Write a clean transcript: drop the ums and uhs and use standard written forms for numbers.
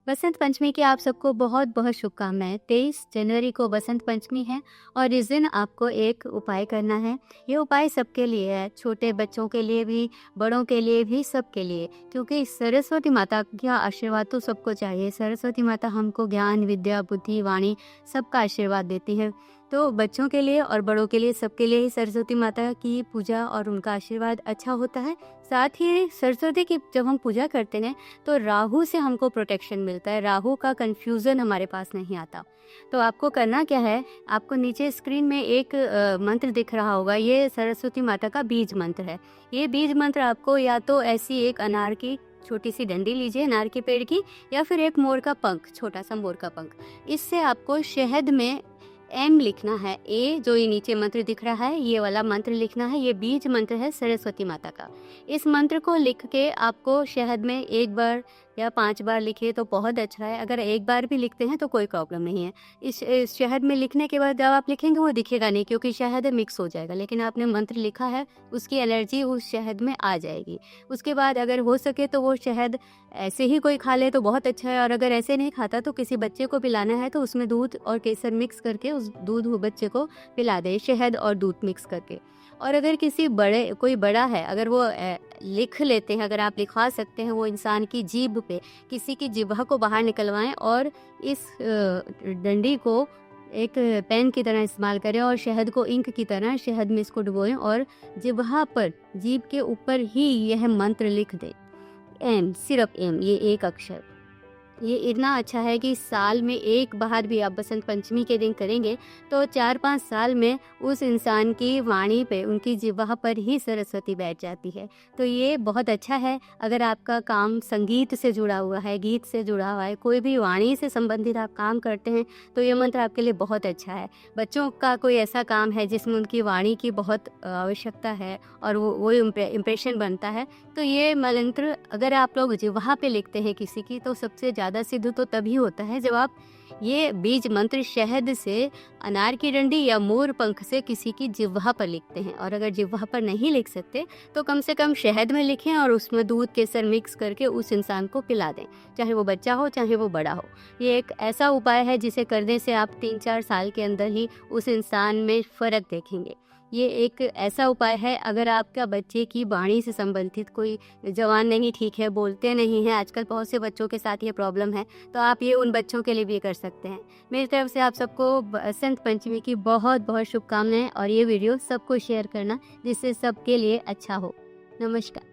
बसंत पंचमी की आप सबको बहुत बहुत शुभकामनाएं। 23 जनवरी को बसंत पंचमी है और इस दिन आपको एक उपाय करना है। ये उपाय सबके लिए है, छोटे बच्चों के लिए भी, बड़ों के लिए भी, सबके लिए, क्योंकि सरस्वती माता का आशीर्वाद तो सबको चाहिए। सरस्वती माता हमको ज्ञान, विद्या, बुद्धि, वाणी सबका आशीर्वाद देती है। तो बच्चों के लिए और बड़ों के लिए, सबके लिए ही सरस्वती माता की पूजा और उनका आशीर्वाद अच्छा होता है। साथ ही सरस्वती की जब हम पूजा करते हैं तो राहु से हमको प्रोटेक्शन मिलता है, राहु का कंफ्यूजन हमारे पास नहीं आता। तो आपको करना क्या है, आपको नीचे स्क्रीन में एक मंत्र दिख रहा होगा, ये सरस्वती माता का बीज मंत्र है। ये बीज मंत्र आपको या तो ऐसी एक अनार की छोटी सी डंडी लीजिए, अनार के पेड़ की, या फिर एक मोर का पंख, छोटा सा मोर का पंख। इससे आपको शहद में एम लिखना है, ए जो ये नीचे मंत्र दिख रहा है ये वाला मंत्र लिखना है। ये बीज मंत्र है सरस्वती माता का। इस मंत्र को लिख के आपको शहद में 1 बार या 5 बार लिखिए तो बहुत अच्छा है। अगर 1 बार भी लिखते हैं तो कोई प्रॉब्लम नहीं है। इस शहद में लिखने के बाद जब आप लिखेंगे वो दिखेगा नहीं, क्योंकि शहद मिक्स हो जाएगा, लेकिन आपने मंत्र लिखा है उसकी एनर्जी उस शहद में आ जाएगी। उसके बाद अगर हो सके तो वो शहद ऐसे ही कोई खा ले तो बहुत अच्छा है, और अगर ऐसे नहीं खाता तो किसी बच्चे को पिलाना है तो उसमें दूध और केसर मिक्स करके उस दूध वो बच्चे को पिला दे, शहद और दूध मिक्स करके। और अगर कोई बड़ा है, अगर वो लिख लेते हैं, अगर आप लिखवा सकते हैं, वो इंसान की जीभ पे किसी की जिह्वा को बाहर निकलवाएं और इस डंडी को एक पेन की तरह इस्तेमाल करें और शहद को इंक की तरह शहद में इसको डुबोएं और जिह्वा पर, जीभ के ऊपर ही यह मंत्र लिख दें, एम, सिर्फ एम, ये एक अक्षर। ये इतना अच्छा है कि साल में एक बार भी आप बसंत पंचमी के दिन करेंगे तो 4-5 साल में उस इंसान की वाणी पे, उनकी जिह्वा पर ही सरस्वती बैठ जाती है। तो ये बहुत अच्छा है। अगर आपका काम संगीत से जुड़ा हुआ है, गीत से जुड़ा हुआ है, कोई भी वाणी से संबंधित आप काम करते हैं तो ये मंत्र आपके लिए बहुत अच्छा है। बच्चों का कोई ऐसा काम है जिसमें उनकी वाणी की बहुत आवश्यकता है और वो इम्प्रेशन बनता है, तो ये मंत्र अगर आप लोग जिह्वा पे लिखते हैं किसी की, तो सबसे ज़्यादा सिद्ध तो तभी होता है जब आप ये बीज मंत्र शहद से, अनार की डंडी या मोर पंख से किसी की जिह्वा पर लिखते हैं। और अगर जिह्वा पर नहीं लिख सकते तो कम से कम शहद में लिखें और उसमें दूध केसर मिक्स करके उस इंसान को पिला दें, चाहे वो बच्चा हो चाहे वो बड़ा हो। ये एक ऐसा उपाय है जिसे करने से आप 3-4 साल के अंदर ही उस इंसान में फ़र्क देखेंगे। ये एक ऐसा उपाय है, अगर आपका बच्चे की वाणी से संबंधित कोई जवान नहीं ठीक है, बोलते नहीं हैं, आजकल बहुत से बच्चों के साथ ये प्रॉब्लम है, तो आप ये उन बच्चों के लिए भी कर सकते हैं। मेरी तरफ से आप सबको बसंत पंचमी की बहुत बहुत शुभकामनाएं, और ये वीडियो सबको शेयर करना जिससे सबके लिए अच्छा हो। नमस्कार।